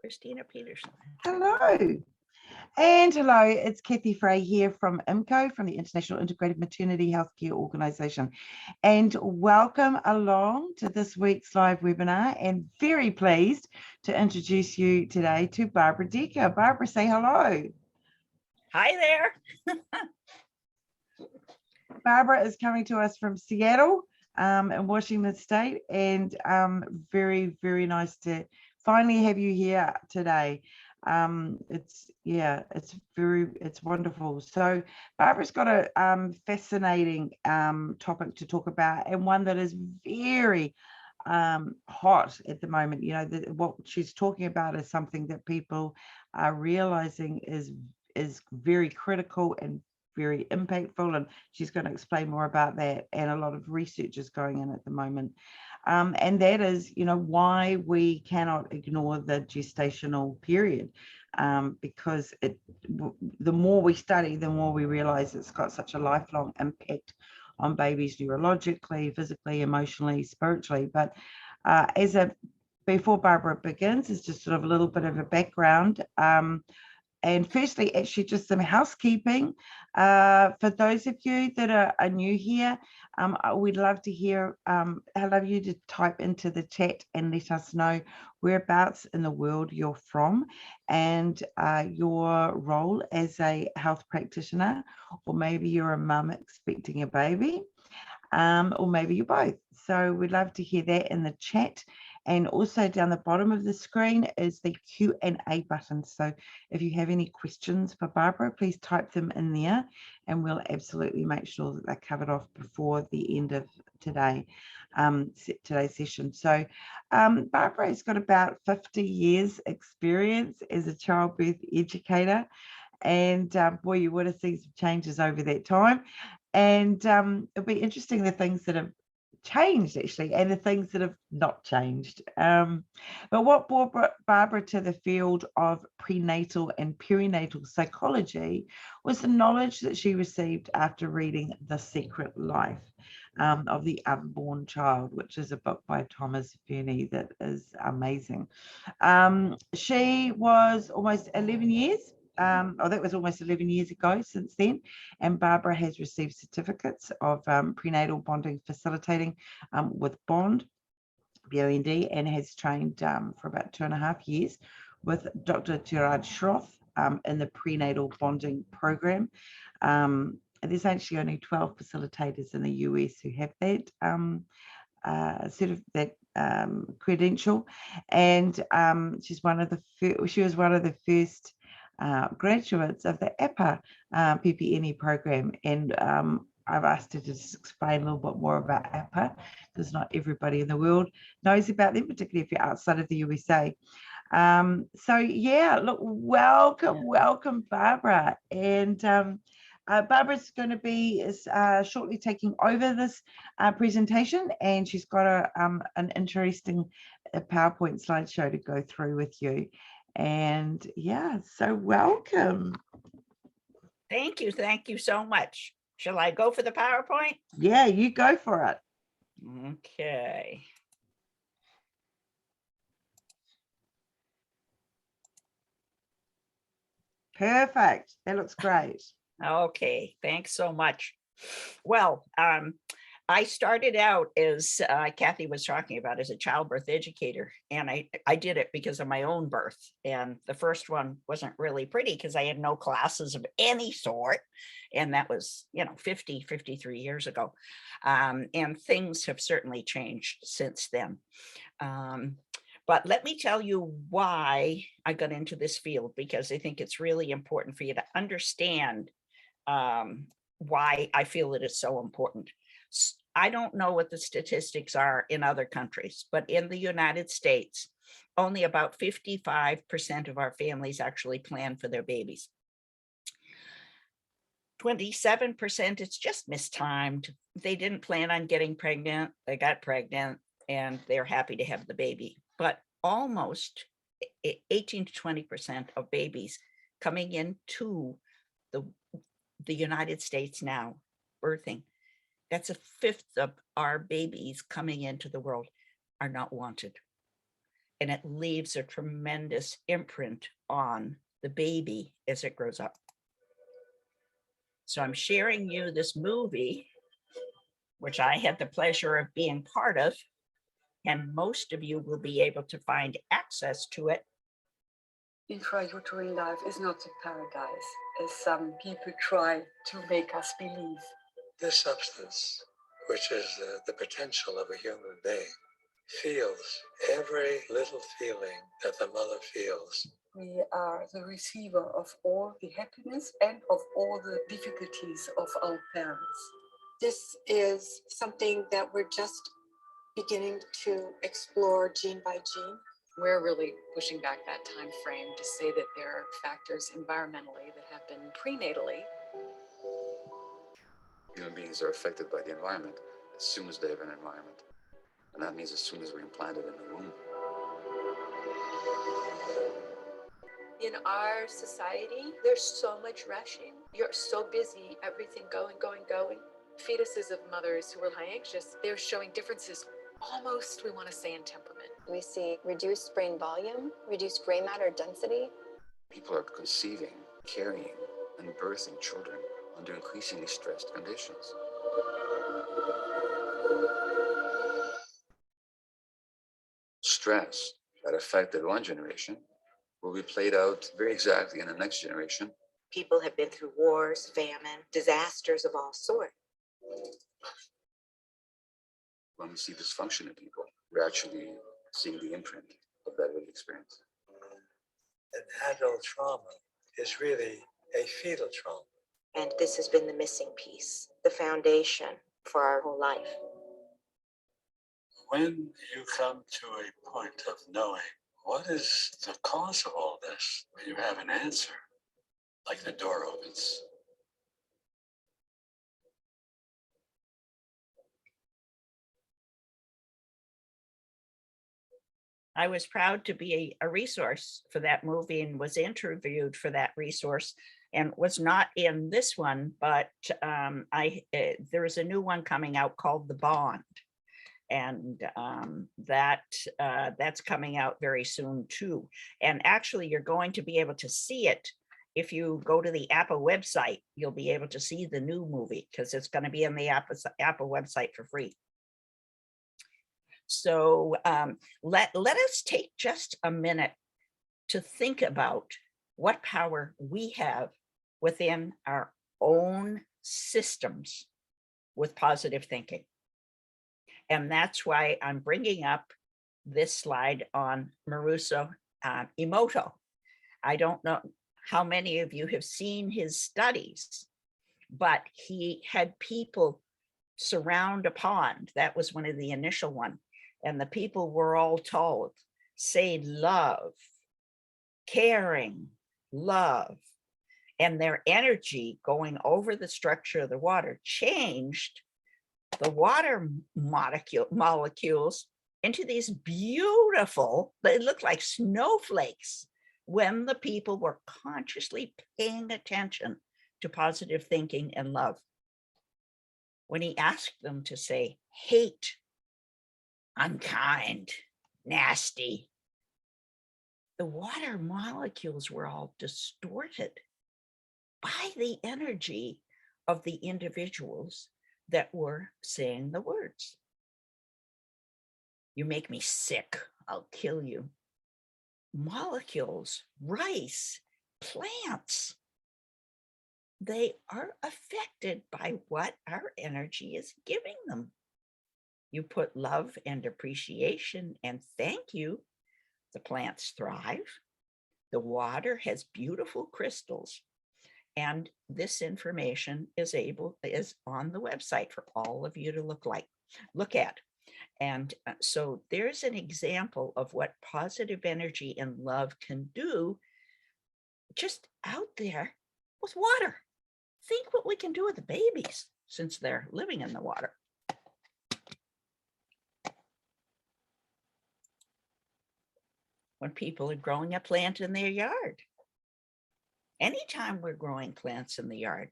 Christina Peterson. Hello. And hello, it's Kathy Frey here from IMCO, from the International Integrated Maternity Healthcare Organisation. And welcome along to this week's live webinar, and very pleased to introduce you today to Barbara Decker. Barbara, say hello. Hi there. Barbara is coming to us from Seattle in Washington State, and very, very nice to finally have you here today. It's wonderful. So Barbara's got a fascinating topic to talk about, and one that is very hot at the moment. You know, what she's talking about is something that people are realizing is very critical and very impactful, and she's going to explain more about that, and a lot of research is going in at the moment. And that is, you know, why we cannot ignore the gestational period, because the more we study, the more we realize it's got such a lifelong impact on babies neurologically, physically, emotionally, spiritually. But before Barbara begins, it's just sort of a little bit of a background. And firstly, actually just some housekeeping. For those of you that are new here, we'd love to hear, I'd love you to type into the chat and let us know whereabouts in the world you're from, and your role as a health practitioner, or maybe you're a mum expecting a baby, or maybe you're both. So we'd love to hear that in the chat. And also down the bottom of the screen is the Q&A button. So if you have any questions for Barbara, please type them in there, and we'll absolutely make sure that they're covered off before the end of today's session. So Barbara has got about 50 years experience as a childbirth educator. And boy, you would have seen some changes over that time. And it'll be interesting the things that have changed actually, and the things that have not changed. But what brought Barbara to the field of prenatal and perinatal psychology was the knowledge that she received after reading The Secret Life of the Unborn Child, which is a book by Thomas Verny that is amazing. She was almost 11 years. That was almost 11 years ago since then, and Barbara has received certificates of prenatal bonding facilitating with B.O.N.D, B.O.N.D, and has trained for about 2.5 years with Dr. Gerhard Schroth in the Prenatal Bonding Program. There's actually only 12 facilitators in the US who have that credential, and she was one of the first graduates of the APPPAH PPNE Program, and I've asked her to just explain a little bit more about APPPAH, because not everybody in the world knows about them, particularly if you're outside of the USA. So yeah, look, welcome Barbara, and Barbara's going to be shortly taking over this presentation, and she's got an interesting PowerPoint slideshow to go through with you. And yeah, so welcome. Thank you so much. Shall I go for the PowerPoint? Yeah, you go for it. Okay. Perfect. That looks great. Okay, thanks so much. Well, I started out, as Kathy was talking about, as a childbirth educator, and I did it because of my own birth. And the first one wasn't really pretty because I had no classes of any sort. And that was, 53 years ago. And things have certainly changed since then. But let me tell you why I got into this field, because I think it's really important for you to understand why I feel that it's so important. I don't know what the statistics are in other countries, but in the United States, only about 55% of our families actually plan for their babies. 27%, it's just mistimed. They didn't plan on getting pregnant, they got pregnant, and they're happy to have the baby. But almost 18 to 20% of babies coming into the United States now, birthing, that's a fifth of our babies coming into the world are not wanted. and it leaves a tremendous imprint on the baby as it grows up. So I'm sharing you this movie, which I had the pleasure of being part of, and most of you will be able to find access to it. Intrauterine life is not a paradise, as some people try to make us believe. This substance, which is the potential of a human being, feels every little feeling that the mother feels. We are the receiver of all the happiness and of all the difficulties of our parents. This is something that we're just beginning to explore gene by gene. We're really pushing back that time frame to say that there are factors environmentally that happen prenatally. Human beings are affected by the environment as soon as they have an environment. And that means as soon as we're implanted in the womb. In our society, there's so much rushing. You're so busy, everything going. Fetuses of mothers who are high anxious, they're showing differences almost, we want to say, in temperament. We see reduced brain volume, reduced gray matter density. People are conceiving, carrying, and birthing children under increasingly stressed conditions. Stress that affected one generation will be played out very exactly in the next generation. People have been through wars, famine, disasters of all sorts. When we see dysfunction in people, we're actually seeing the imprint of that lived experience. An adult trauma is really a fetal trauma. And this has been the missing piece, the foundation for our whole life. When you come to a point of knowing what is the cause of all this, when you have an answer, like the door opens. I was proud to be a resource for that movie and was interviewed for that resource, and was not in this one, but there is a new one coming out called The B.O.N.D. And that's coming out very soon too. And actually you're going to be able to see it. If you go to the APPA website, you'll be able to see the new movie because it's going to be on the APPA website for free. So let us take just a minute to think about what power we have within our own systems with positive thinking. And that's why I'm bringing up this slide on Maruso Emoto. I don't know how many of you have seen his studies, but he had people surround a pond. That was one of the initial one. And the people were all told, say love, caring, love. And their energy going over the structure of the water changed the water molecules into these beautiful, they look like snowflakes when the people were consciously paying attention to positive thinking and love. When he asked them to say hate, unkind, nasty, the water molecules were all distorted by the energy of the individuals that were saying the words. You make me sick, I'll kill you. Molecules, rice, plants, they are affected by what our energy is giving them. You put love and appreciation and thank you, the plants thrive. The water has beautiful crystals. And this information is on the website for all of you to look at. And so there's an example of what positive energy and love can do just out there with water. Think what we can do with the babies since they're living in the water. When people are growing a plant in their yard. Anytime we're growing plants in the yard,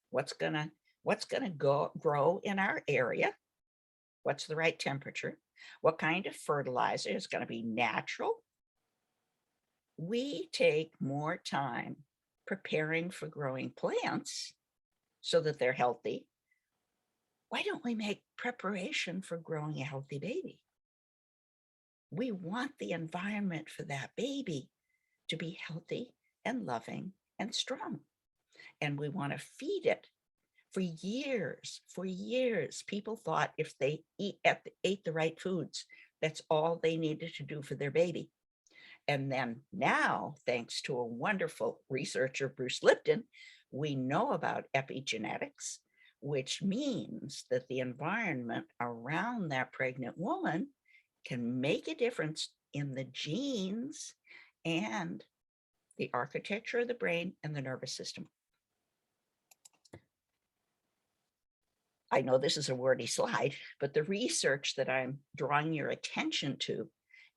what's gonna grow in our area what's the right temperature, what kind of fertilizer is going to be natural. We take more time preparing for growing plants so that they're healthy. Why don't we make preparation for growing a healthy baby? We want the environment for that baby to be healthy and loving and strong. And we want to feed it. For years, people thought if they ate the right foods, that's all they needed to do for their baby. And then now, thanks to a wonderful researcher, Bruce Lipton, we know about epigenetics, which means that the environment around that pregnant woman can make a difference in the genes and the architecture of the brain and the nervous system. I know this is a wordy slide, but the research that I'm drawing your attention to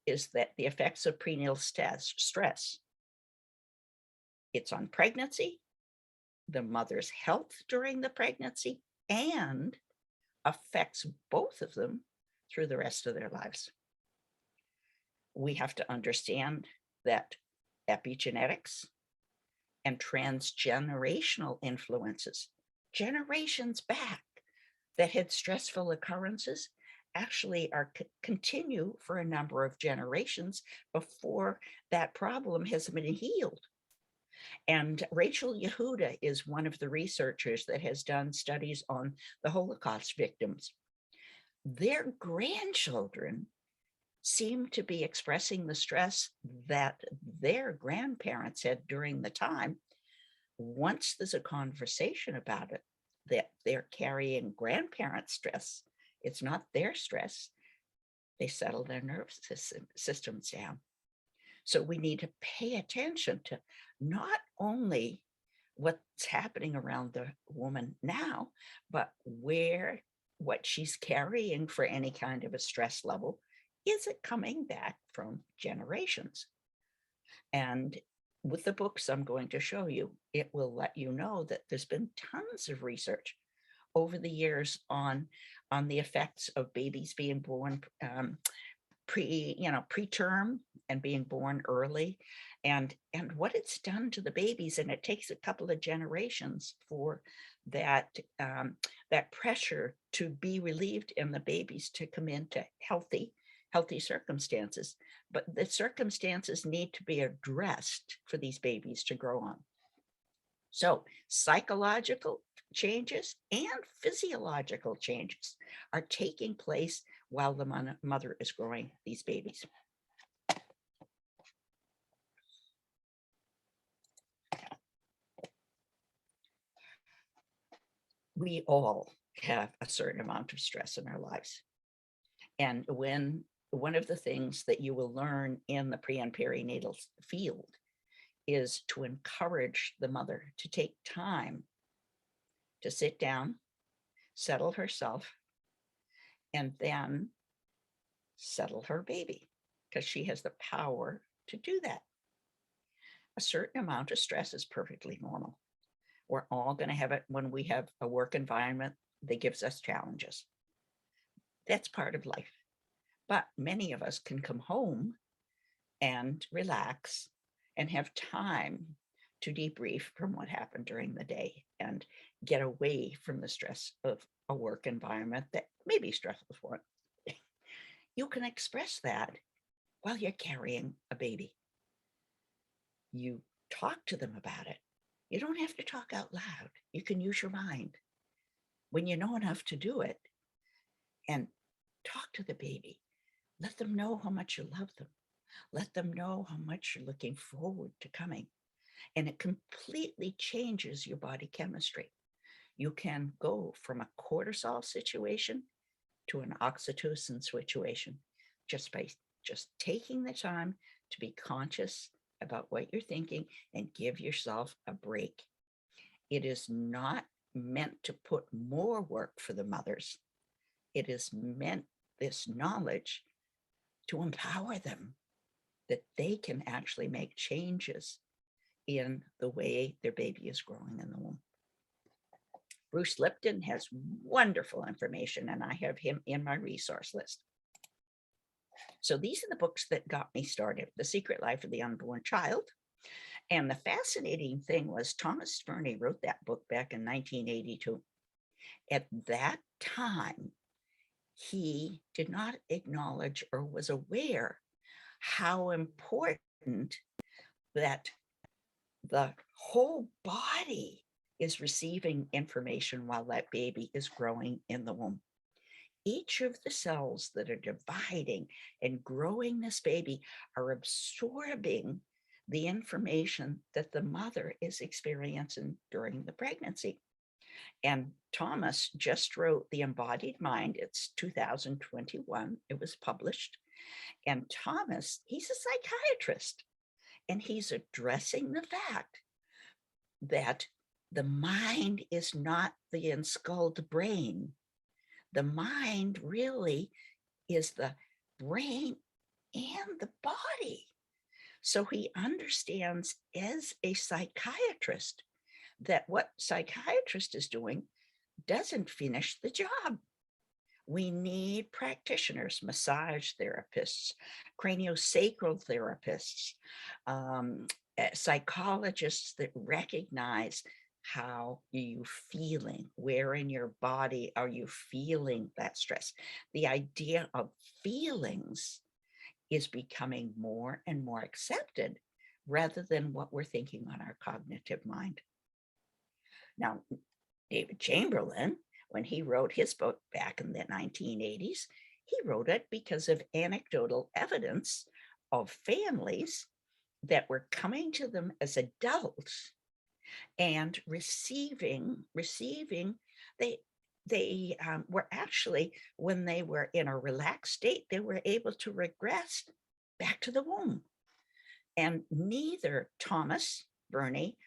is that the effects of prenatal stress, it's on pregnancy, the mother's health during the pregnancy, and affects both of them through the rest of their lives. We have to understand that epigenetics and transgenerational influences, generations back, that had stressful occurrences actually continue for a number of generations before that problem has been healed. And Rachel Yehuda is one of the researchers that has done studies on the Holocaust victims. Their grandchildren seem to be expressing the stress that their grandparents had during the time. Once there's a conversation about it, that they're carrying grandparent stress, it's not their stress, they settle their nervous systems down. So we need to pay attention to not only what's happening around the woman now, but what she's carrying for any kind of a stress level. Is it coming back from generations? And with the books I'm going to show you, it will let you know that there's been tons of research over the years on the effects of babies being born preterm and being born early, and what it's done to the babies. And it takes a couple of generations for that pressure to be relieved and the babies to come into healthy circumstances. But the circumstances need to be addressed for these babies to grow on. So psychological changes and physiological changes are taking place while the mother is growing these babies. We all have a certain amount of stress in our lives. And one of the things that you will learn in the pre and perinatal field is to encourage the mother to take time to sit down, settle herself, and then settle her baby, because she has the power to do that. A certain amount of stress is perfectly normal. We're all going to have it when we have a work environment that gives us challenges. That's part of life. But many of us can come home and relax and have time to debrief from what happened during the day and get away from the stress of a work environment that may be stressful for it. You can express that while you're carrying a baby. You talk to them about it. You don't have to talk out loud. You can use your mind when you know enough to do it, and talk to the baby. Let them know how much you love them. Let them know how much you're looking forward to coming. And it completely changes your body chemistry. You can go from a cortisol situation to an oxytocin situation just by taking the time to be conscious about what you're thinking and give yourself a break. It is not meant to put more work for the mothers. It is meant, this knowledge, to empower them that they can actually make changes in the way their baby is growing in the womb. Bruce Lipton has wonderful information, and I have him in my resource list. So these are the books that got me started: The Secret Life of the Unborn Child. And the fascinating thing was Thomas Verny wrote that book back in 1982. At that time, he did not acknowledge or was aware how important that the whole body is receiving information while that baby is growing in the womb. Each of the cells that are dividing and growing this baby are absorbing the information that the mother is experiencing during the pregnancy. And Thomas just wrote The Embodied Mind. It's 2021. It was published. And Thomas, he's a psychiatrist, and he's addressing the fact that the mind is not the enskulled brain. The mind really is the brain and the body. So he understands as a psychiatrist that what psychiatrist is doing doesn't finish the job. We need practitioners, massage therapists, craniosacral therapists, psychologists that recognize how are you feeling, where in your body are you feeling that stress. The idea of feelings is becoming more and more accepted rather than what we're thinking on our cognitive mind. Now, David Chamberlain, when he wrote his book back in the 1980s, he wrote it because of anecdotal evidence of families that were coming to them as adults and receiving, they were actually, when they were in a relaxed state, they were able to regress back to the womb. And neither Thomas Verny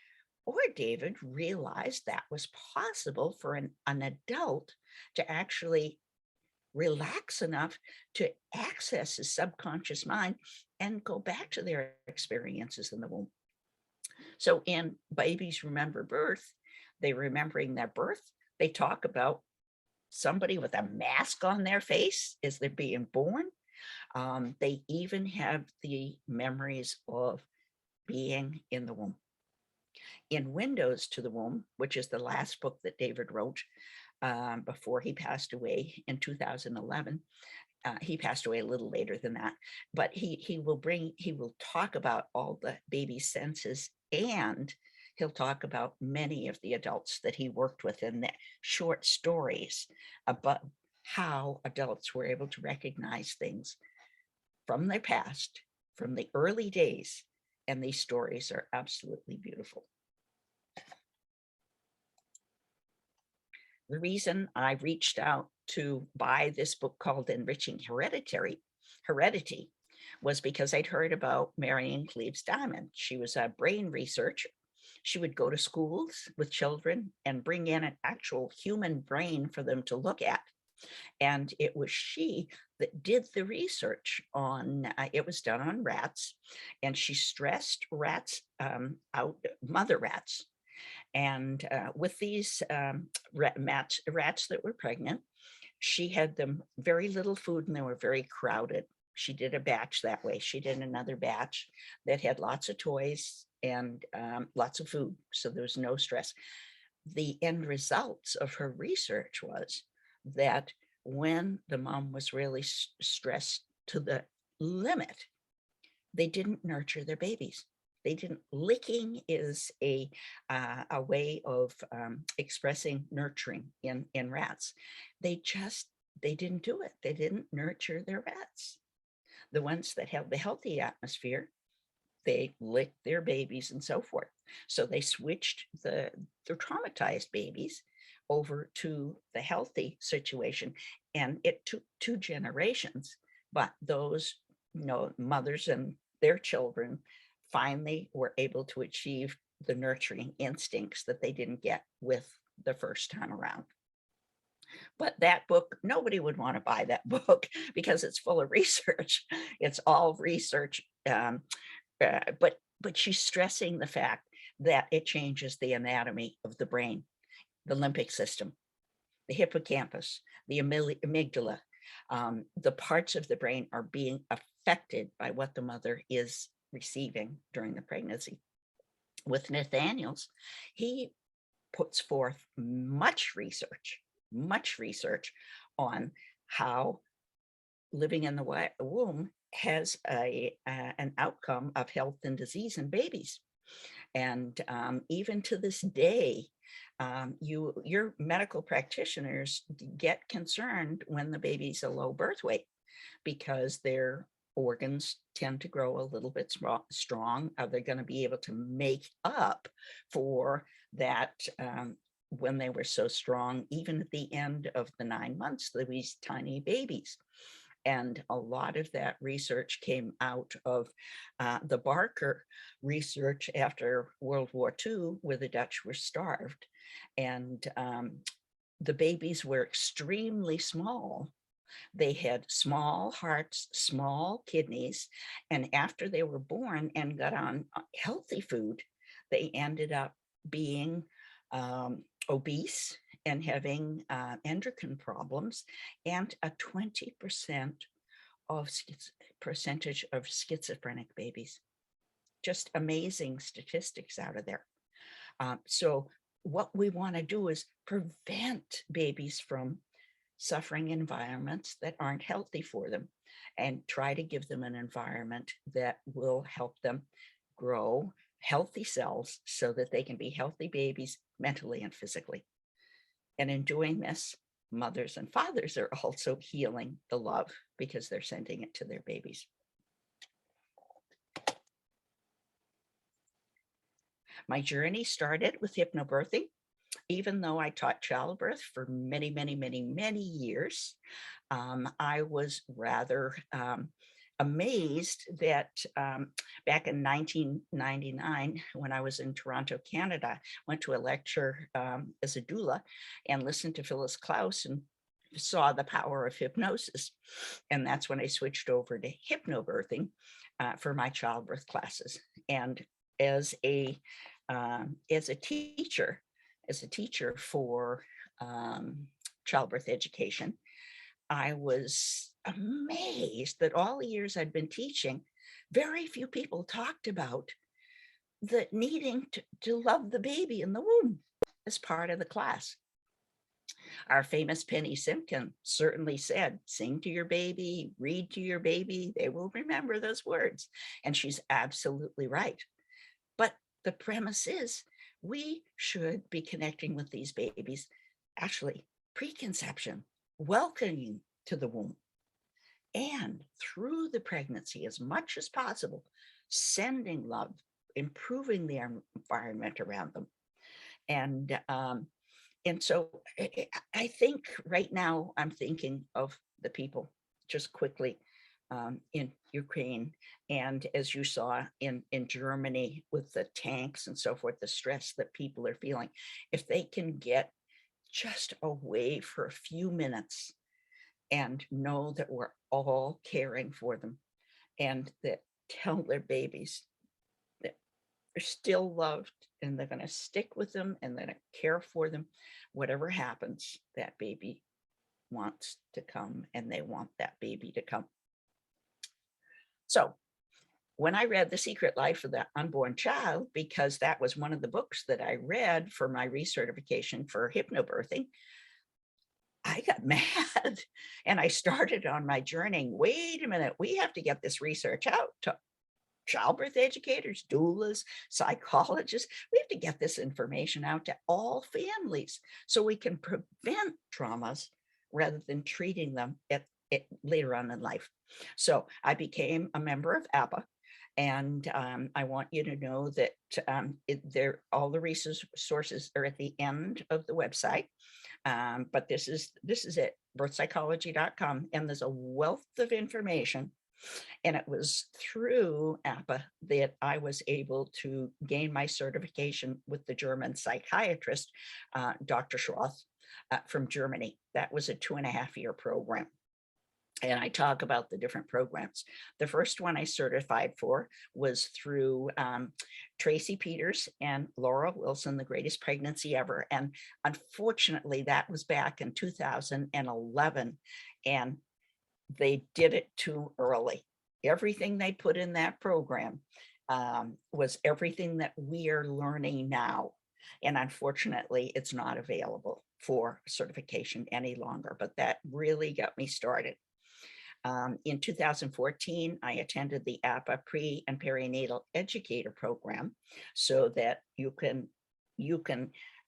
or David realized that was possible for an adult to actually relax enough to access his subconscious mind and go back to their experiences in the womb. So in Babies Remember Birth, they're remembering their birth. They talk about somebody with a mask on their face as they're being born. They even have the memories of being in the womb. In Windows to the Womb, which is the last book that David wrote before he passed away in 2011, he passed away a little later than that, but he will talk about all the baby senses, and he'll talk about many of the adults that he worked with in the short stories about how adults were able to recognize things from their past, from the early days, and these stories are absolutely beautiful. The reason I reached out to buy this book called Enriching Heredity was because I'd heard about Marion Cleaves Diamond. She was a brain researcher. She would go to schools with children and bring in an actual human brain for them to look at. And it was she that did the research on, it was done on rats, and she stressed rats out, mother rats. And with these rats that were pregnant, she had them very little food and they were very crowded. She did a batch that way. She did another batch that had lots of toys and lots of food. So there was no stress. The end results of her research was that when the mom was really stressed to the limit, they didn't nurture their babies. They didn't. Licking is a way of expressing nurturing in rats. They didn't do it. They didn't nurture their rats. The ones that have the healthy atmosphere, they licked their babies and so forth. So they switched the traumatized babies over to the healthy situation. And it took 2 generations, but those mothers and their children finally were able to achieve the nurturing instincts that they didn't get with the first time around. But that book, nobody would want to buy that book because it's full of research. It's all research, but she's stressing the fact that it changes the anatomy of the brain. the limbic system, the hippocampus, the amygdala, the parts of the brain are being affected by what the mother is receiving during the pregnancy. With Nathaniel's, he puts forth much research on how living in the womb has an outcome of health and disease in babies. And even to this day, your medical practitioners get concerned when the baby's a low birth weight, because their organs tend to grow a little bit strong. Are they going to be able to make up for that when they were so strong, even at the end of the 9 months, these tiny babies? And a lot of that research came out of the Barker research after World War II, where the Dutch were starved. And the babies were extremely small. They had small hearts, small kidneys, and after they were born and got on healthy food, they ended up being obese and having endocrine problems, and a 20% percentage of schizophrenic babies. Just amazing statistics out of there. So what we want to do is prevent babies from suffering environments that aren't healthy for them, and try to give them an environment that will help them grow healthy cells so that they can be healthy babies mentally and physically. And in doing this, mothers and fathers are also healing the love because they're sending it to their babies. My journey started with hypnobirthing. Even though I taught childbirth for many, many, many, many years, I was rather amazed that back in 1999, when I was in Toronto, Canada, went to a lecture as a doula and listened to Phyllis Klaus and saw the power of hypnosis. And that's when I switched over to hypnobirthing for my childbirth classes. And as a teacher for childbirth education, I was amazed that all the years I'd been teaching, very few people talked about the needing to love the baby in the womb as part of the class. Our famous Penny Simkin certainly said, sing to your baby, read to your baby, they will remember those words. And she's absolutely right. But the premise is we should be connecting with these babies, actually preconception, welcoming to the womb, and through the pregnancy as much as possible, sending love, improving the environment around them. And so I think right now I'm thinking of the people just quickly in Ukraine, and as you saw in Germany with the tanks and so forth, the stress that people are feeling. If they can get just away for a few minutes and know that we're all caring for them, and that tell their babies that they're still loved and they're going to stick with them and they're going to care for them, whatever happens, that baby wants to come and they want that baby to come. So when I read The Secret Life of the Unborn Child, because that was one of the books that I read for my recertification for hypnobirthing, I got mad and I started on my journey. Wait a minute, we have to get this research out to childbirth educators, doulas, psychologists. We have to get this information out to all families so we can prevent traumas rather than treating them later on in life. So I became a member of APPPAH, and I want you to know that all the resources are at the end of the website. But this is it, birthpsychology.com, and there's a wealth of information. And it was through APPPAH that I was able to gain my certification with the German psychiatrist, Dr. Schroth from Germany. That was a 2.5-year program. And I talk about the different programs. The first one I certified for was through Tracy Peters and Laura Wilson, The Greatest Pregnancy Ever. And unfortunately, that was back in 2011, and they did it too early. Everything they put in that program was everything that we are learning now. And unfortunately, it's not available for certification any longer, but that really got me started. In 2014, I attended the APPPAH Pre and Perinatal Educator Program, so that you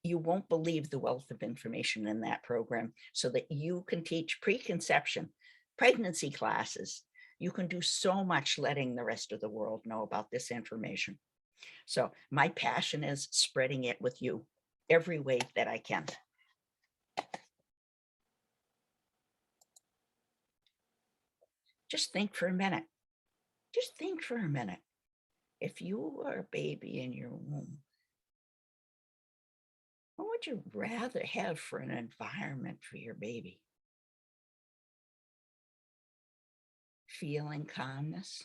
won't believe the wealth of information in that program, so that you can teach preconception, pregnancy classes. You can do so much letting the rest of the world know about this information. So my passion is spreading it with you every way that I can. Just think for a minute. Just think for a minute. If you were a baby in your womb, what would you rather have for an environment for your baby? Feeling calmness,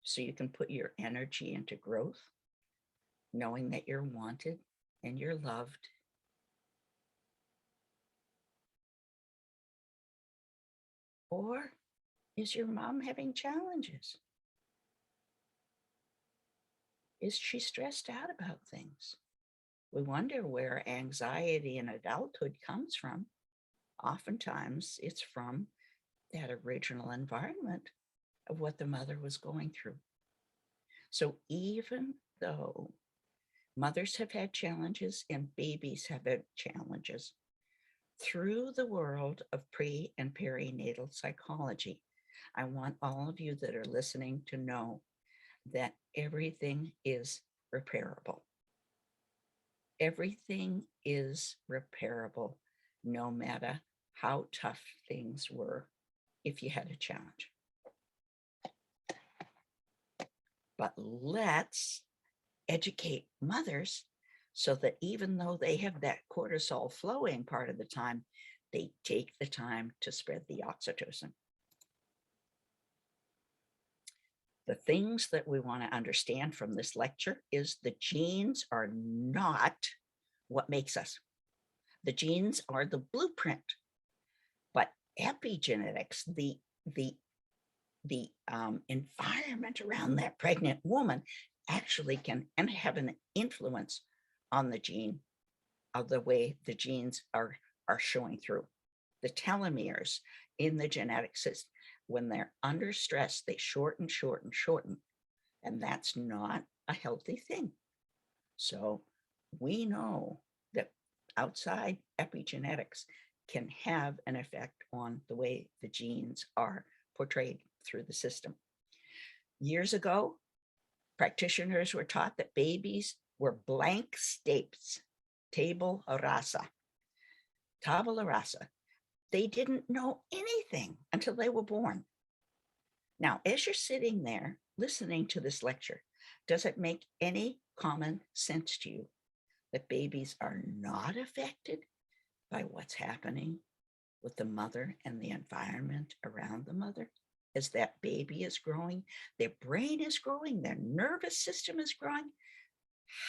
so you can put your energy into growth, knowing that you're wanted and you're loved. Or is your mom having challenges? Is she stressed out about things? We wonder where anxiety in adulthood comes from. Oftentimes, it's from that original environment of what the mother was going through. So even though mothers have had challenges and babies have had challenges, through the world of pre and perinatal psychology, I want all of you that are listening to know that everything is repairable. Everything is repairable, no matter how tough things were if you had a challenge. But let's educate mothers so that even though they have that cortisol flowing part of the time, they take the time to spread the oxytocin. The things that we want to understand from this lecture is the genes are not what makes us. The genes are the blueprint, but epigenetics, the environment around that pregnant woman actually can have an influence on the gene of the way the genes are showing through. The telomeres in the genetic system, when they're under stress, they shorten, and that's not a healthy thing. So we know that outside epigenetics can have an effect on the way the genes are portrayed through the system. Years ago, practitioners were taught that babies were blank states, tabula rasa. They didn't know anything until they were born. Now, as you're sitting there listening to this lecture, does it make any common sense to you that babies are not affected by what's happening with the mother and the environment around the mother? As that baby is growing, their brain is growing, their nervous system is growing.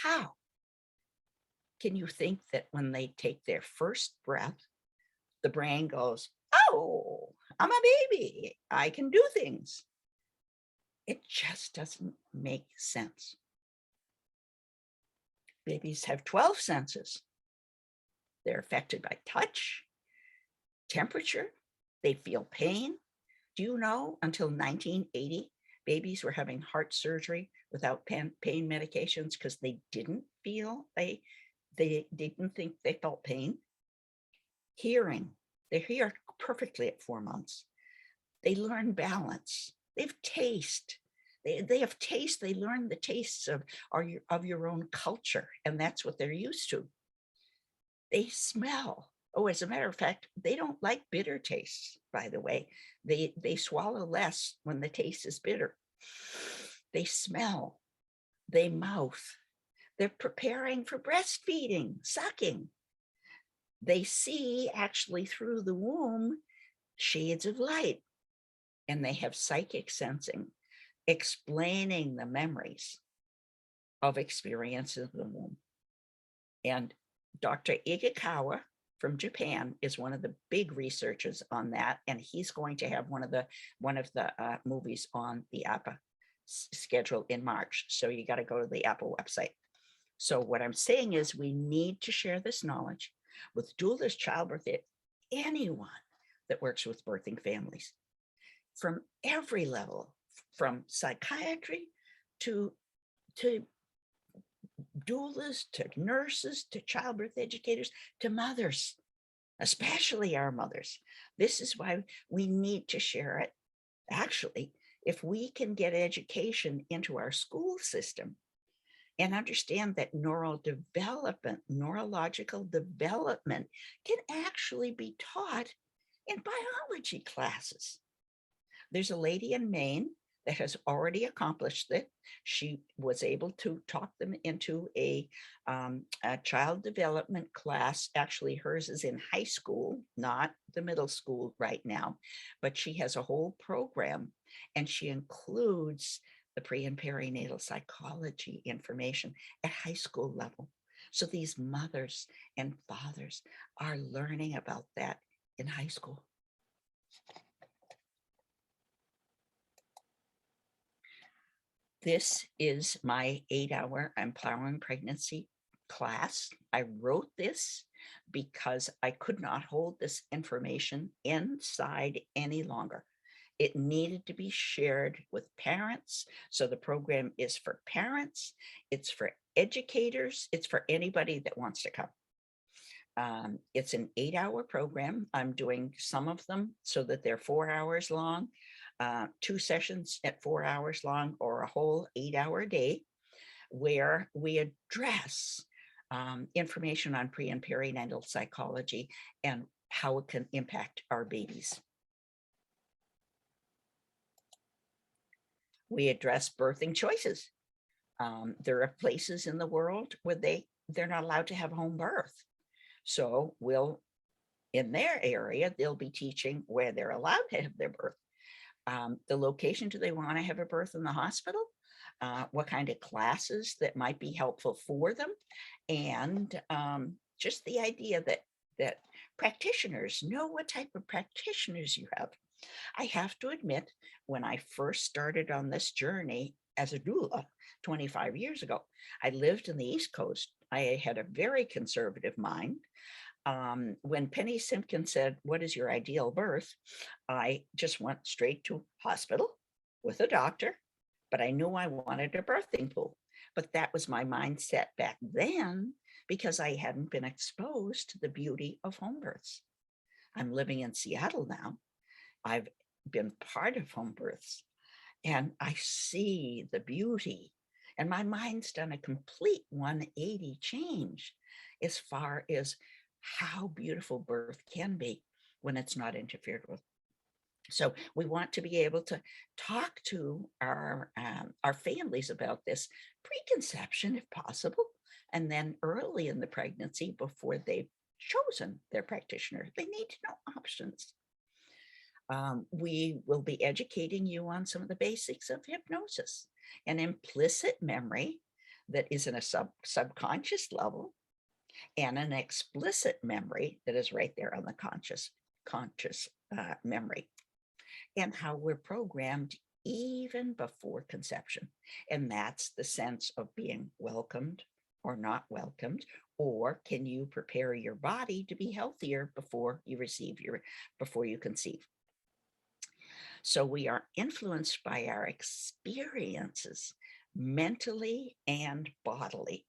How can you think that when they take their first breath, the brain goes, oh, I'm a baby, I can do things? It just doesn't make sense. Babies have 12 senses. They're affected by touch, temperature, they feel pain. Do you know until 1980, babies were having heart surgery without pain medications because they didn't feel, they didn't think they felt pain? Hearing, they hear perfectly at 4 months. They learn balance. They have taste. They have taste. They learn the tastes of your own culture, and that's what they're used to. They smell. Oh, as a matter of fact, they don't like bitter tastes, by the way. They swallow less when the taste is bitter. They smell. They mouth. They're preparing for breastfeeding, sucking. They see actually through the womb shades of light, and they have psychic sensing, explaining the memories of experiences in the womb. And Dr. Igikawa from Japan is one of the big researchers on that, and he's going to have one of the movies on the APPA schedule in March. So you got to go to the APPA website. So what I'm saying is we need to share this knowledge with doulas, childbirth, anyone that works with birthing families from every level, from psychiatry to doulas, to nurses, to childbirth educators, to mothers, especially our mothers. This is why we need to share it. Actually, if we can get education into our school system and understand that neurological development can actually be taught in biology classes. There's a lady in Maine that has already accomplished it. She was able to talk them into a child development class. Actually, hers is in high school, not the middle school right now, but she has a whole program, and she includes the pre and perinatal psychology information at high school level. So these mothers and fathers are learning about that in high school. This is my 8-hour Empowering Pregnancy class. I wrote this because I could not hold this information inside any longer. It needed to be shared with parents. So the program is for parents, it's for educators, it's for anybody that wants to come. It's an 8-hour program. I'm doing some of them so that they're 4 hours long, 2 sessions at 4 hours long, or a whole 8-hour day, where we address information on pre and perinatal psychology and how it can impact our babies. We address birthing choices. There are places in the world where they're not allowed to have home birth. So in their area, they'll be teaching where they're allowed to have their birth. The location, do they want to have a birth in the hospital? What kind of classes that might be helpful for them? And just the idea that practitioners know what type of practitioners you have. I have to admit, when I first started on this journey as a doula 25 years ago, I lived in the East Coast. I had a very conservative mind. When Penny Simpkins said, "What is your ideal birth?" I just went straight to hospital with a doctor, but I knew I wanted a birthing pool. But that was my mindset back then because I hadn't been exposed to the beauty of home births. I'm living in Seattle now. I've been part of home births, and I see the beauty, and my mind's done a complete 180 change as far as how beautiful birth can be when it's not interfered with. So we want to be able to talk to our families about this preconception, if possible, and then early in the pregnancy before they've chosen their practitioner. They need to know options. We will be educating you on some of the basics of hypnosis, an implicit memory that is in a subconscious level, and an explicit memory that is right there on the conscious memory, and how we're programmed even before conception. And that's the sense of being welcomed or not welcomed, or can you prepare your body to be healthier before you conceive. So we are influenced by our experiences mentally and bodily.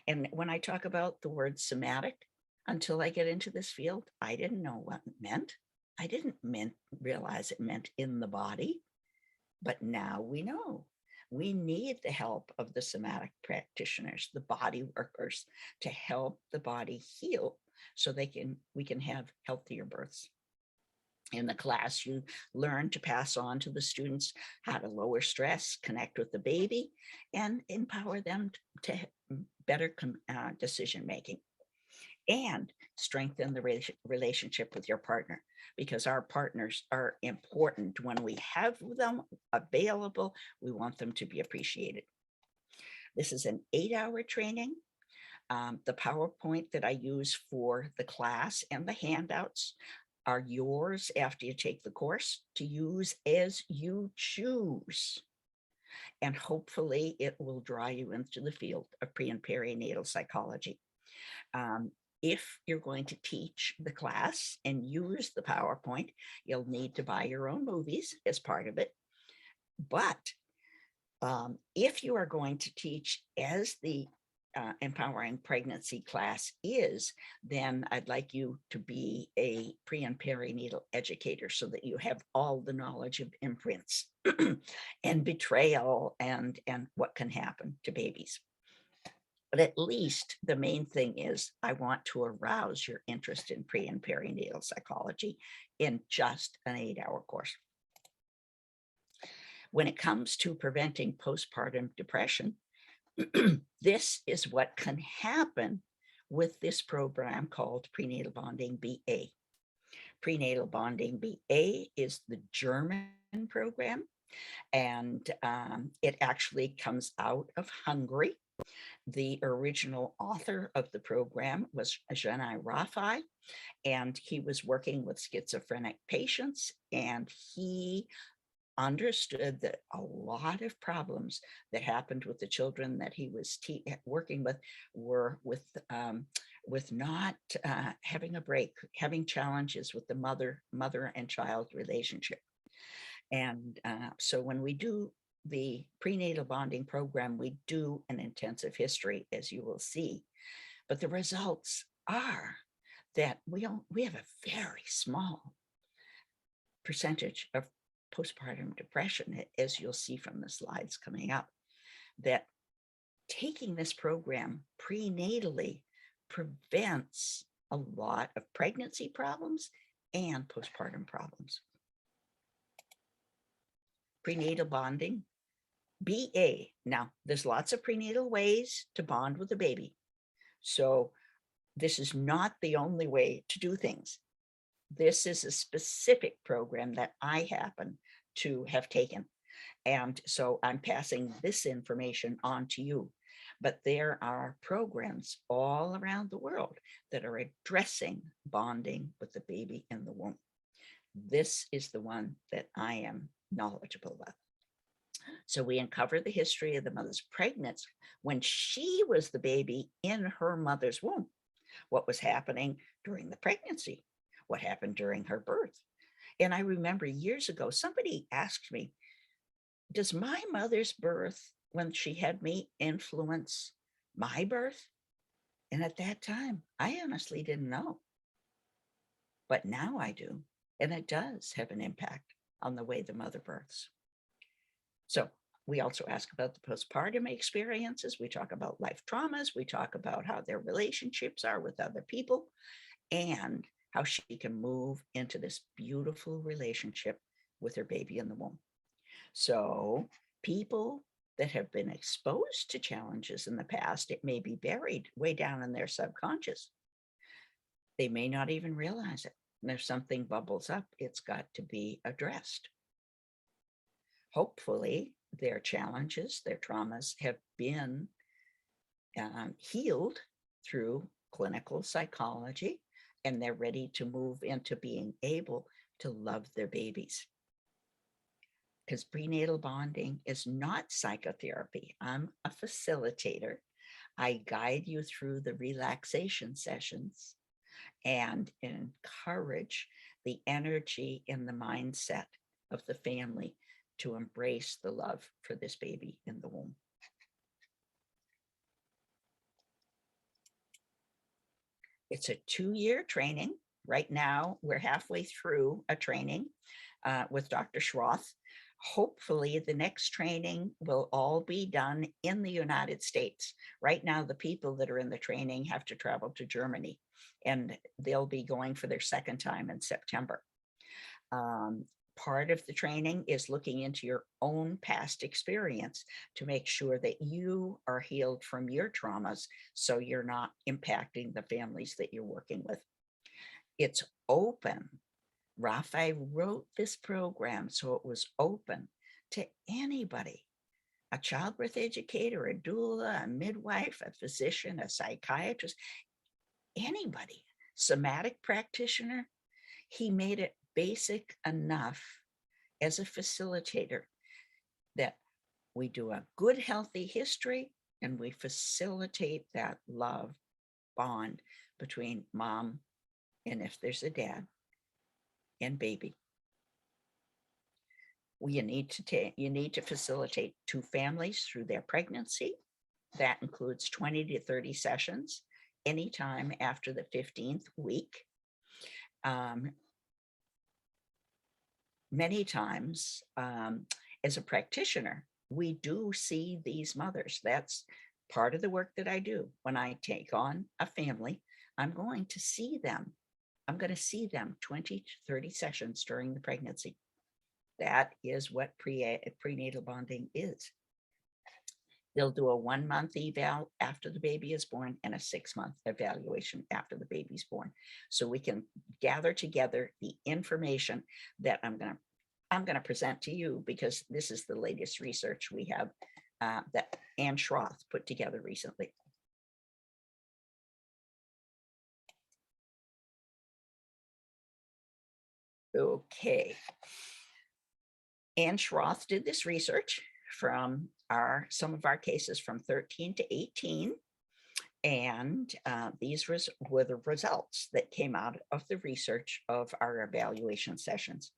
And when I talk about the word somatic, until I get into this field, I didn't know what it meant. I didn't realize it meant in the body, but now we know. We need the help of the somatic practitioners, the body workers, to help the body heal so we can have healthier births. In the class, you learn to pass on to the students how to lower stress, connect with the baby, and empower them to better decision making. and strengthen the relationship with your partner, because our partners are important. When we have them available, we want them to be appreciated. This is an 8-hour training. The PowerPoint that I use for the class and the handouts are yours after you take the course to use as you choose. And hopefully it will draw you into the field of pre and perinatal psychology. If you're going to teach the class and use the PowerPoint, you'll need to buy your own movies as part of it. But if you are going to teach as the empowering pregnancy class is, then I'd like you to be a pre and perinatal educator so that you have all the knowledge of imprints and betrayal and what can happen to babies. But at least the main thing is I want to arouse your interest in pre and perinatal psychology in just an 8-hour course. When it comes to preventing postpartum depression, this is what can happen with this program called Prenatal Bonding BA. Prenatal Bonding BA is the German program, and it actually comes out of Hungary. The original author of the program was Gerhard Schroth, and he was working with schizophrenic patients, and he understood that a lot of problems that happened with the children that he was working with were with not having a break, having challenges with the mother and child relationship. And so when we do the prenatal bonding program, we do an intensive history, as you will see, but the results are that we have a very small percentage of postpartum depression, as you'll see from the slides coming up, that taking this program prenatally prevents a lot of pregnancy problems and postpartum problems. Prenatal bonding, BA. Now, there's lots of prenatal ways to bond with a baby. So this is not the only way to do things. This is a specific program that I happen to have taken. And so I'm passing this information on to you. But there are programs all around the world that are addressing bonding with the baby in the womb. This is the one that I am knowledgeable about. So we uncover the history of the mother's pregnancy when she was the baby in her mother's womb, what was happening during the pregnancy, what happened during her birth. And I remember years ago, somebody asked me, does my mother's birth when she had me influence my birth? And at that time, I honestly didn't know. But now I do. And it does have an impact on the way the mother births. So we also ask about the postpartum experiences. We talk about life traumas. We talk about how their relationships are with other people and how she can move into this beautiful relationship with her baby in the womb. So people that have been exposed to challenges in the past, it may be buried way down in their subconscious. They may not even realize it. And if something bubbles up, it's got to be addressed. Hopefully, their challenges, their traumas have been healed through clinical psychology, and they're ready to move into being able to love their babies. Because prenatal bonding is not psychotherapy. I'm a facilitator. I guide you through the relaxation sessions and encourage the energy and the mindset of the family to embrace the love for this baby in the womb. It's a 2-year training. Right now, we're halfway through a training with Dr. Schroth. Hopefully, the next training will all be done in the United States. Right now, the people that are in the training have to travel to Germany, and they'll be going for their second time in September. Part of the training is looking into your own past experience to make sure that you are healed from your traumas, so you're not impacting the families that you're working with. It's open. Raphael wrote this program so it was open to anybody, a childbirth educator, a doula, a midwife, a physician, a psychiatrist, anybody, somatic practitioner. He made it basic enough as a facilitator that we do a good, healthy history and we facilitate that love bond between mom and, if there's a dad, and baby. You need to facilitate two families through their pregnancy. That includes 20 to 30 sessions anytime after the 15th week. Many times, as a practitioner, we do see these mothers. That's part of the work that I do. When I take on a family, I'm going to see them. I'm going to see them 20 to 30 sessions during the pregnancy. That is what prenatal bonding is. They'll do a 1 month eval after the baby is born and a 6-month evaluation after the baby's born. So we can gather together the information that I'm going to present to you, because this is the latest research we have that Ann Schroth put together recently. Okay. Ann Schroth did this research from some of our cases from 13 to 18. And these were the results that came out of the research of our evaluation sessions.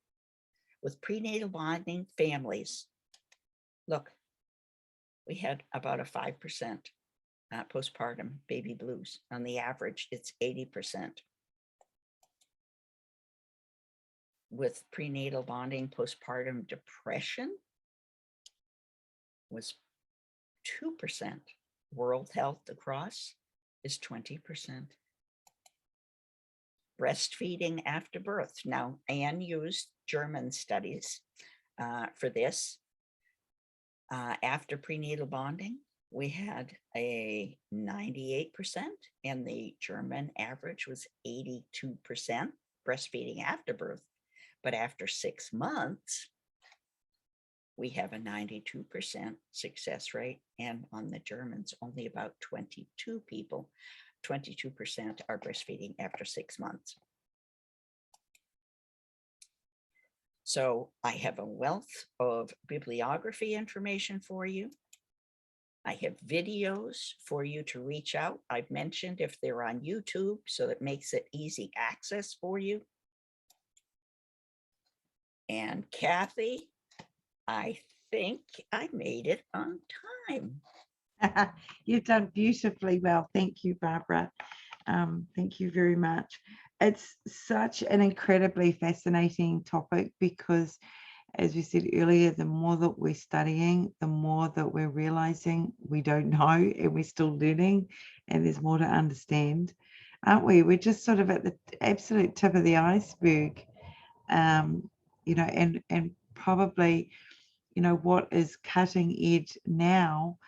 With prenatal bonding families, look, we had about a 5% postpartum baby blues. On the average, it's 80%. With prenatal bonding, postpartum depression was 2%. World Health across is 20%. Breastfeeding after birth. Now, Anne used German studies for this. After prenatal bonding, we had a 98%, and the German average was 82% breastfeeding after birth. But after 6 months, we have a 92% success rate. And on the Germans, only about 22% are breastfeeding after 6 months. So I have a wealth of bibliography information for you. I have videos for you to reach out. I've mentioned if they're on YouTube, so that makes it easy access for you. And Kathy, I think I made it on time. You've done beautifully well. Thank you, Barbara. Thank you very much. It's such an incredibly fascinating topic because, as we said earlier, the more that we're studying, the more that we're realizing we don't know and we're still learning, and there's more to understand, aren't we? We're just sort of at the absolute tip of the iceberg. You know, and probably, you know, what is cutting edge now,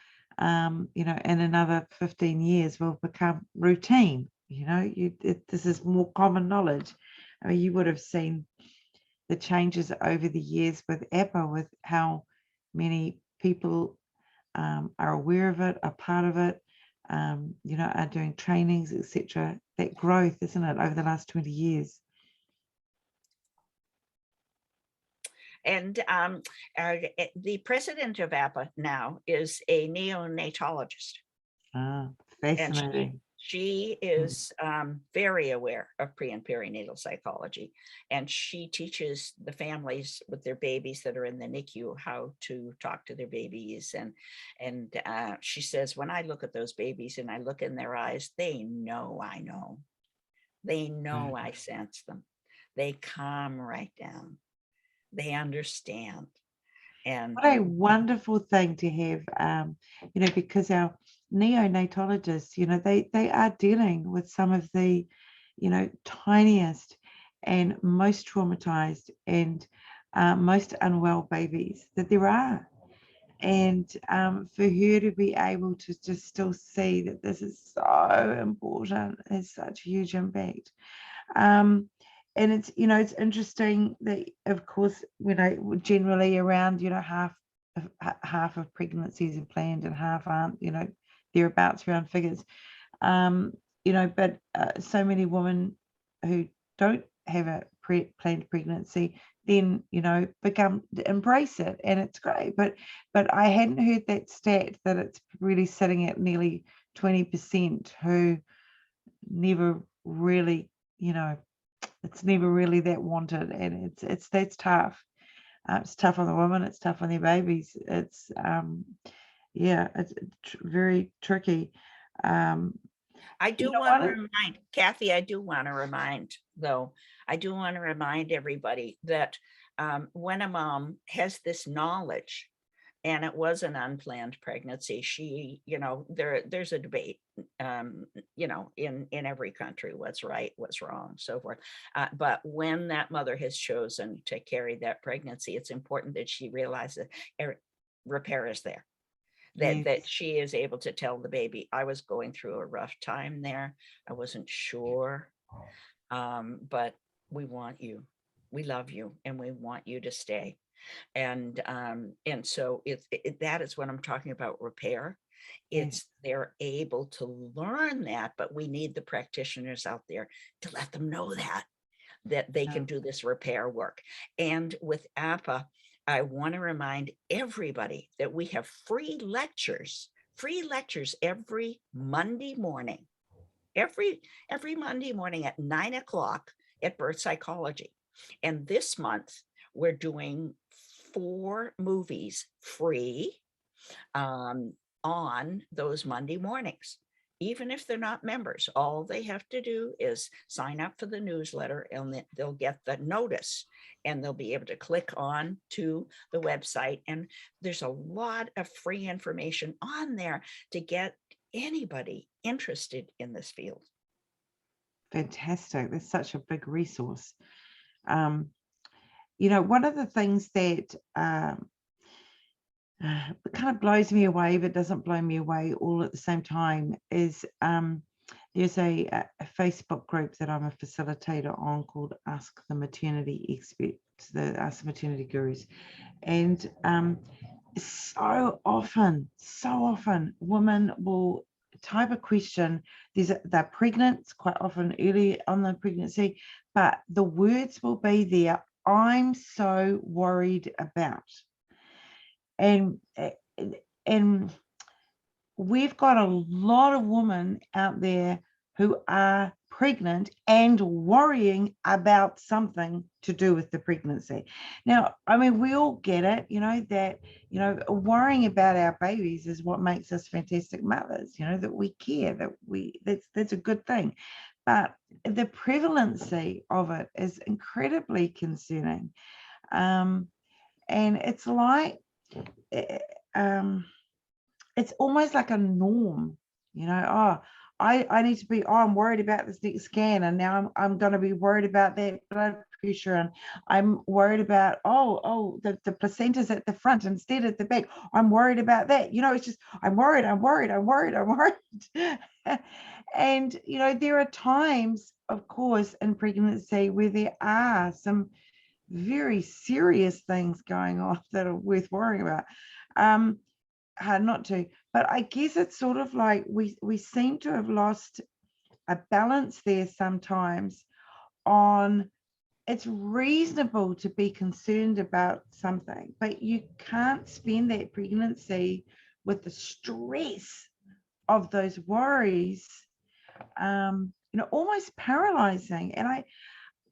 you know, in another 15 years will become routine. You know, this is more common knowledge. I mean, you would have seen the changes over the years with APPPAH, with how many people are aware of it, are part of it, you know, are doing trainings, etc. That growth, isn't it, over the last 20 years? And the president of APPPAH now is a neonatologist. Fascinating. And she is very aware of pre and perinatal psychology. And she teaches the families with their babies that are in the NICU how to talk to their babies. And she says, when I look at those babies and I look in their eyes, they know I know. They know I sense them. They calm right down. They understand. And what a wonderful thing to have, you know, because our neonatologists, you know, they are dealing with some of the, you know, tiniest and most traumatized and most unwell babies that there are. And for her to be able to just still see that this is so important has such huge impact. And it's, it's interesting that, of course, generally around, half of pregnancies are planned and half aren't, thereabouts around figures. But so many women who don't have a planned pregnancy then embrace it, and it's great. But I hadn't heard that stat that it's really sitting at nearly 20% who never really, it's never really that wanted, and that's tough. It's tough on the woman, it's tough on their babies. It's it's very tricky. I do want to remind, Kathy, I do want to remind everybody that when a mom has this knowledge and it was an unplanned pregnancy, she, there's a debate, in every country, what's right, what's wrong, so forth. But when that mother has chosen to carry that pregnancy, it's important that she realizes repair is there. That she is able to tell the baby, I was going through a rough time there. I wasn't sure, but we want you, we love you, and we want you to stay. And so that is what I'm talking about, repair. It's they're able to learn that, but we need the practitioners out there to let them know that they can do this repair work. And with APPA, I want to remind everybody that we have free lectures every Monday morning, every Monday morning at 9 o'clock at Birth Psychology. And this month we're doing 4 movies free on those Monday mornings. Even if they're not members, all they have to do is sign up for the newsletter, and they'll get the notice, and they'll be able to click on to the website. And there's a lot of free information on there to get anybody interested in this field. Fantastic. That's such a big resource. One of the things that kind of blows me away, but doesn't blow me away all at the same time, is there's a Facebook group that I'm a facilitator on called Ask the Maternity Experts, the Ask the Maternity Gurus. And so often women will type a question. They're pregnant, quite often early on the pregnancy, but the words will be there, I'm so worried about. And we've got a lot of women out there who are pregnant and worrying about something to do with the pregnancy. Now, I mean, we all get it, that, worrying about our babies is what makes us fantastic mothers, that we care, that's a good thing. But the prevalency of it is incredibly concerning. And it's like, it's almost like a norm, I need to be, I'm worried about this next scan, and now I'm going to be worried about that blood pressure, and I'm worried about, the placenta's at the front instead at the back. I'm worried about that. It's just, I'm worried. And, there are times, of course, in pregnancy where there are some very serious things going on that are worth worrying about. Hard not to, but I guess it's sort of like we seem to have lost a balance there sometimes on, it's reasonable to be concerned about something, but you can't spend that pregnancy with the stress of those worries, almost paralyzing. And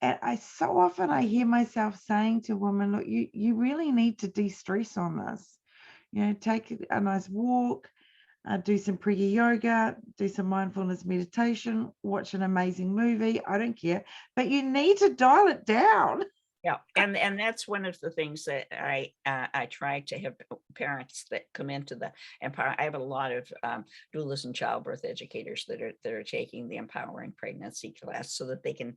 I so often I hear myself saying to women, look, you really need to de-stress on this. Take a nice walk, do some Priya yoga, do some mindfulness meditation, watch an amazing movie. I don't care, but you need to dial it down. Yeah, and that's one of the things that I try to have parents that come into the empower. I have a lot of doulas and childbirth educators that are taking the empowering pregnancy class, so that they can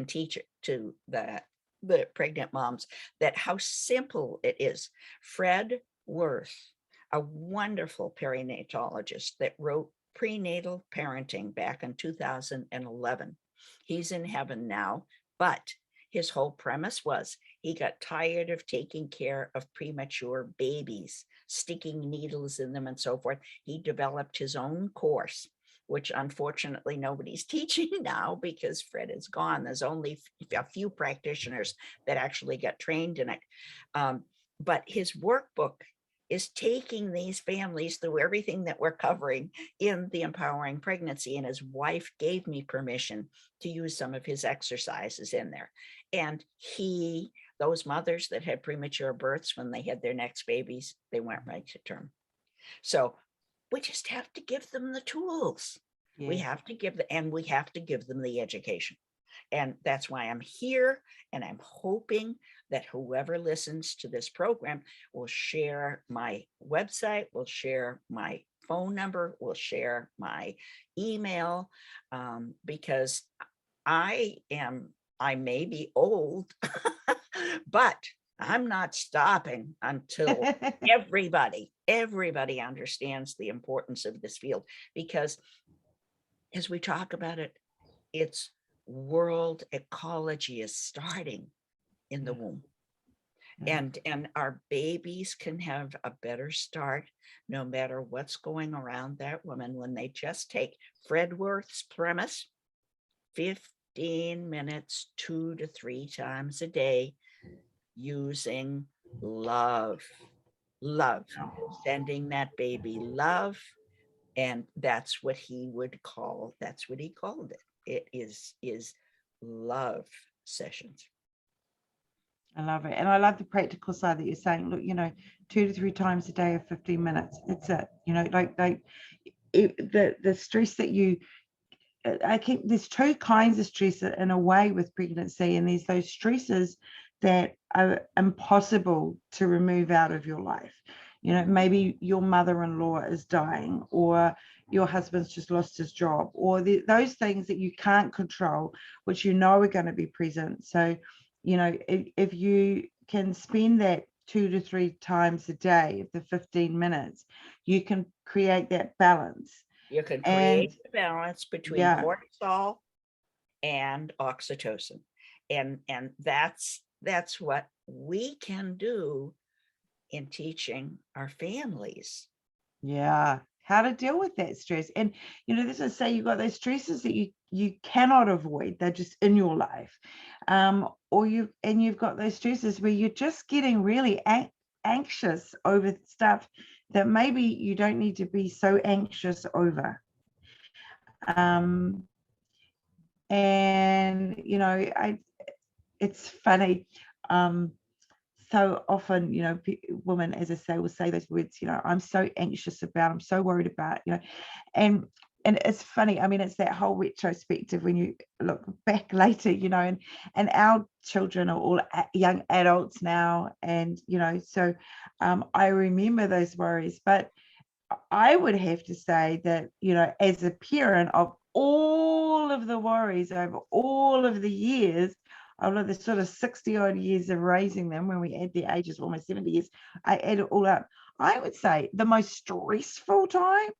teach it to the the pregnant moms that how simple it is. Fred Worth, a wonderful perinatologist that wrote Prenatal Parenting back in 2011. He's in heaven now, but his whole premise was he got tired of taking care of premature babies, sticking needles in them and so forth. He developed his own course, which unfortunately nobody's teaching now because Fred is gone. There's only a few practitioners that actually got trained in it. But his workbook is taking these families through everything that we're covering in the Empowering Pregnancy. And his wife gave me permission to use some of his exercises in there. And those mothers that had premature births when they had their next babies, they went right to term. So we just have to give them the tools. Yeah. We have to give we have to give them the education. And that's why I'm here. And I'm hoping that whoever listens to this program will share my website, will share my phone number, will share my email, because I may be old, but I'm not stopping until everybody understands the importance of this field, because as we talk about it, it's world ecology is starting in the womb. And our babies can have a better start no matter what's going around that woman when they just take Fred Worth's premise, 15 minutes, 2 to 3 times a day, using love, sending that baby love. And that's what he called it. It is love sessions. I love it. And I love the practical side that you're saying, look, 2 to 3 times a day of 15 minutes. It's it, the stress that there's 2 kinds of stress in a way with pregnancy. And there's those stresses that are impossible to remove out of your life. Maybe your mother-in-law is dying, or your husband's just lost his job, or those things that you can't control, which are going to be present. So, if you can spend that 2 to 3 times a day of the 15 minutes, you can create that balance. You can create the balance between cortisol and oxytocin. And that's what we can do in teaching our families. Yeah, how to deal with that stress. And this is, say you've got those stresses that you cannot avoid, they're just in your life, or you've got those stresses where you're just getting really anxious over stuff that maybe you don't need to be so anxious over. It's funny. So often, women, as I say, will say those words, I'm so anxious about, I'm so worried about, and it's funny. I mean, it's that whole retrospective when you look back later, and our children are all young adults now. And, so I remember those worries, but I would have to say that, as a parent, of all of the worries over all of the years, over the sort of 60 odd years of raising them, when we add the ages, almost 70 years, I add it all up. I would say the most stressful time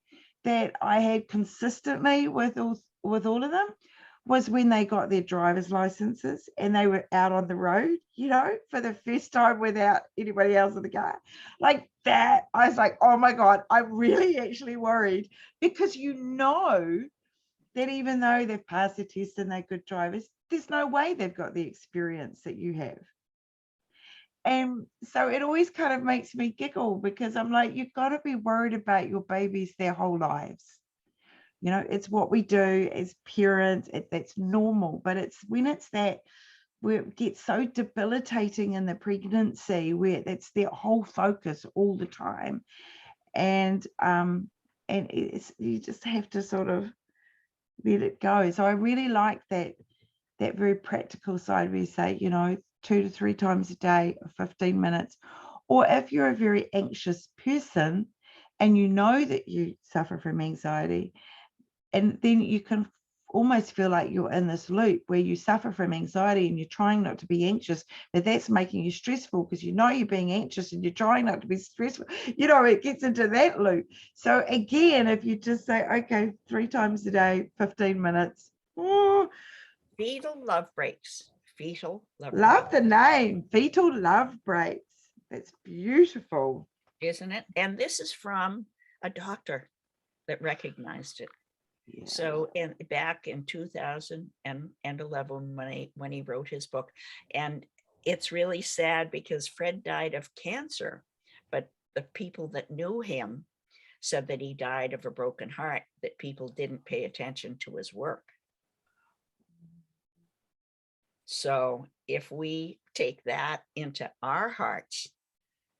that I had consistently with all of them was when they got their driver's licenses and they were out on the road, for the first time without anybody else in the car. Like that, I was like, oh my God, I'm really actually worried, because that even though they've passed the test and they're good drivers, there's no way they've got the experience that you have. And so it always kind of makes me giggle, because I'm like, you've got to be worried about your babies their whole lives. It's what we do as parents. That's normal. But it's when it's that where it gets so debilitating in the pregnancy, where that's their whole focus all the time. And you just have to sort of let it go. So I really like that very practical side where you say, 2 to 3 times a day of 15 minutes. Or if you're a very anxious person and that you suffer from anxiety, and then you can almost feel like you're in this loop where you suffer from anxiety and you're trying not to be anxious, but that's making you stressful because you know you're being anxious and you're trying not to be stressful. It gets into that loop. So again, if you just say, okay, 3 times a day, 15 minutes. Fetal love breaks. Fetal love Love breaks. the name, fetal love breaks. That's beautiful. Isn't it? And this is from a doctor that recognized it. Yeah. So back in 2011 when he wrote his book, and it's really sad because Fred died of cancer, but the people that knew him said that he died of a broken heart, that people didn't pay attention to his work. So if we take that into our hearts,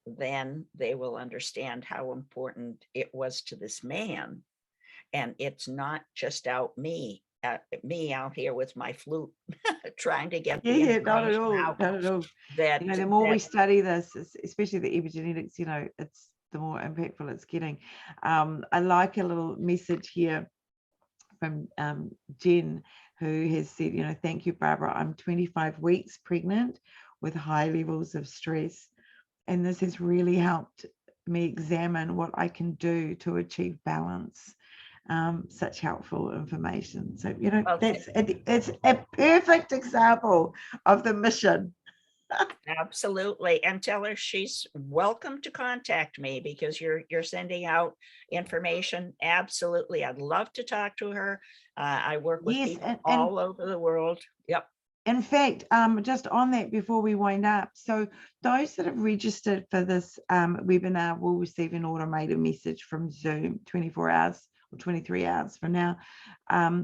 then they will understand how important it was to this man. And it's not just me out here with my flute trying to get the information out. Not at all. That, the more we study this, especially the epigenetics, it's the more impactful it's getting. I like a little message here from Jen, who has said, thank you, Barbara. I'm 25 weeks pregnant with high levels of stress. And this has really helped me examine what I can do to achieve balance. Such helpful information. So, it's a perfect example of the mission. Absolutely. And tell her she's welcome to contact me because you're sending out information. Absolutely. I'd love to talk to her. I work with people all over the world. Yep. In fact, just on that before we wind up, so those that have registered for this webinar will receive an automated message from Zoom 24 hours or 23 hours from now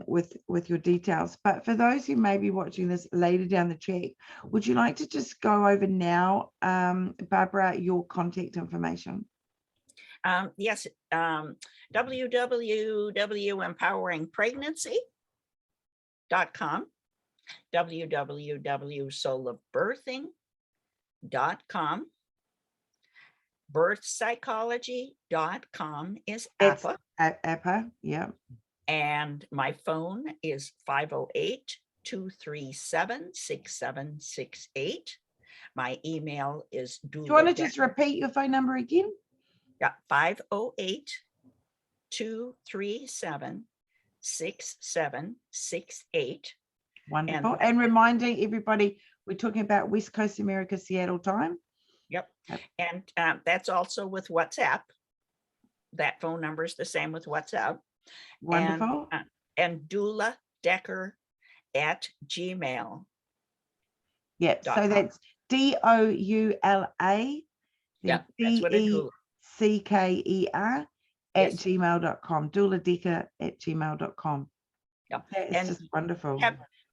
with your details. But for those who may be watching this later down the track, would you like to just go over now, Barbara, your contact information? Yes, www.empoweringpregnancy.com, www.soulofbirthing.com, birthpsychology.com is APPA. APPA, yeah. And my phone is 508-237-6768. My email is Do you want to just repeat your phone number again? Yeah, 508-237-6768. Wonderful. And reminding everybody, we're talking about West Coast America, Seattle time. Yep. And that's also with WhatsApp. That phone number is the same with WhatsApp. Wonderful. And Doula Decker at Gmail. Yep. So that's DOULA. Yeah, that's what a doula. DECKER at gmail.com. Doula Decker at gmail.com. Yeah. That's just wonderful.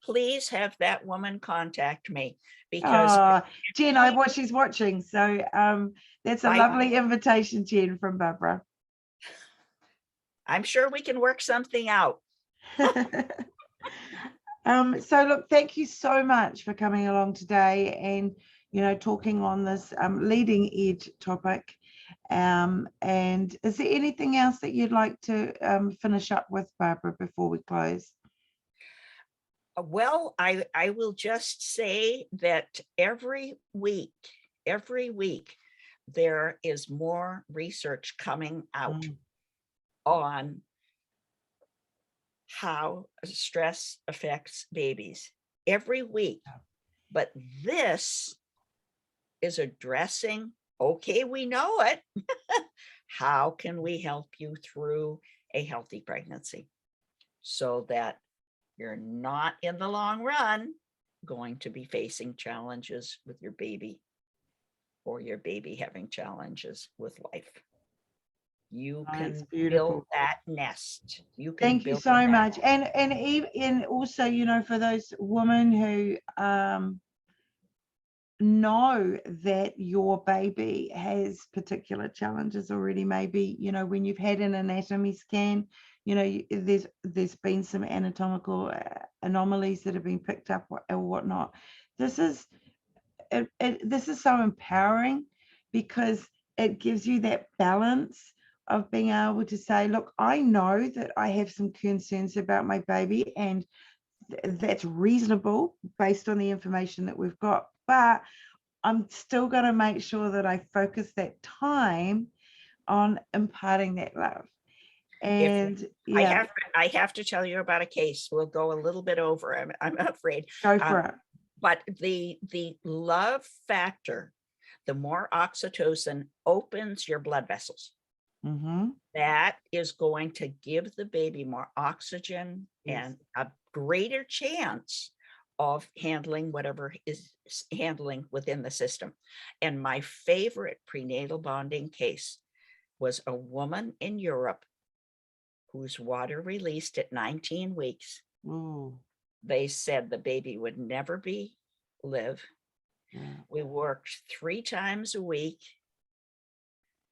Please have that woman contact me because Jen, she's watching. So that's a lovely invitation, Jen, from Barbara. I'm sure we can work something out. So look, thank you so much for coming along today and talking on this leading edge topic. And is there anything else that you'd like to finish up with, Barbara, before we close? Well, I will just say that every week, there is more research coming out on how stress affects babies every week. But this is addressing, okay, we know it. How can we help you through a healthy pregnancy so that you're not in the long run going to be facing challenges with your baby or your baby having challenges with life. You can build that nest. Thank you so much. And also, for those women who know that your baby has particular challenges already, maybe, when you've had an anatomy scan, there's been some anatomical anomalies that have been picked up or whatnot. This is so empowering because it gives you that balance of being able to say, look, I know that I have some concerns about my baby, and that's reasonable based on the information that we've got, but I'm still going to make sure that I focus that time on imparting that love. And yeah, I have to tell you about a case. We'll go a little bit over. I'm afraid. go for it. But the love factor, the more oxytocin opens your blood vessels, that is going to give the baby more oxygen and a greater chance of handling whatever is handling within the system. And my favorite prenatal bonding case was a woman in Europe whose water released at 19 weeks. They said the baby would never live. We worked 3 times a week.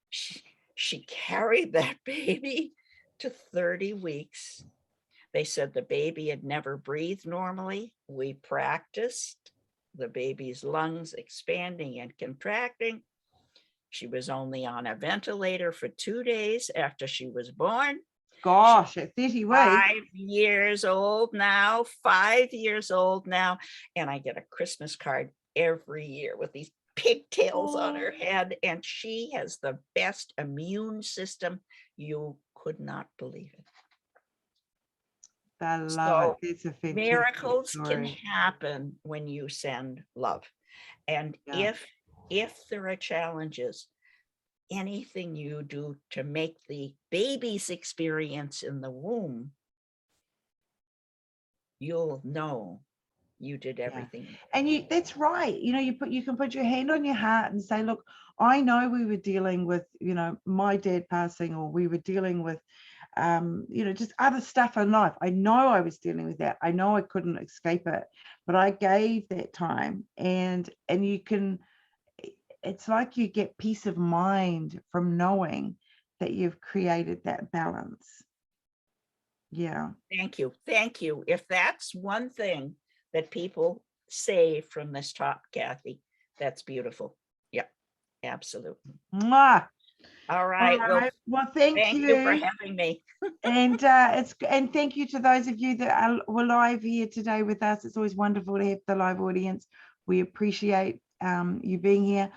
She carried that baby to 30 weeks. They said the baby had never breathed normally. We practiced the baby's lungs expanding and contracting. She was only on a ventilator for 2 days after she was born. Gosh, at 30 weeks. 5 years old now, 5 years old now. And I get a Christmas card every year with these pigtails on her head. And she has the best immune system. You could not believe it. I love it. It's a fantastic Miracles story. can happen when you send love. And if there are challenges, anything you do to make the baby's experience in the womb, you'll know you did everything. And that's right. You can put your hand on your heart and say, look, I know we were dealing with, my dad passing, or we were dealing with, just other stuff in life. I know I was dealing with that. I know I couldn't escape it, but I gave that time, and you can, it's like you get peace of mind from knowing that you've created that balance. Yeah. Thank you. Thank you. If that's one thing that people say from this talk, Kathy, that's beautiful. Yeah, absolutely. Mwah. All right. Well, thank you for having me. and thank you to those of you that were live here today with us. It's always wonderful to have the live audience. We appreciate you being here.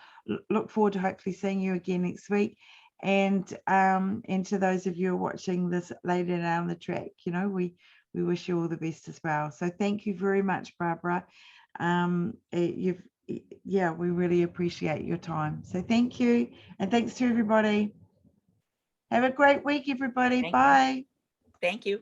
Look forward to hopefully seeing you again next week. And to those of you who are watching this later down the track, we wish you all the best as well. So thank you very much, Barbara. We really appreciate your time. So thank you, and thanks to everybody. Have a great week, everybody. Bye. Thank you.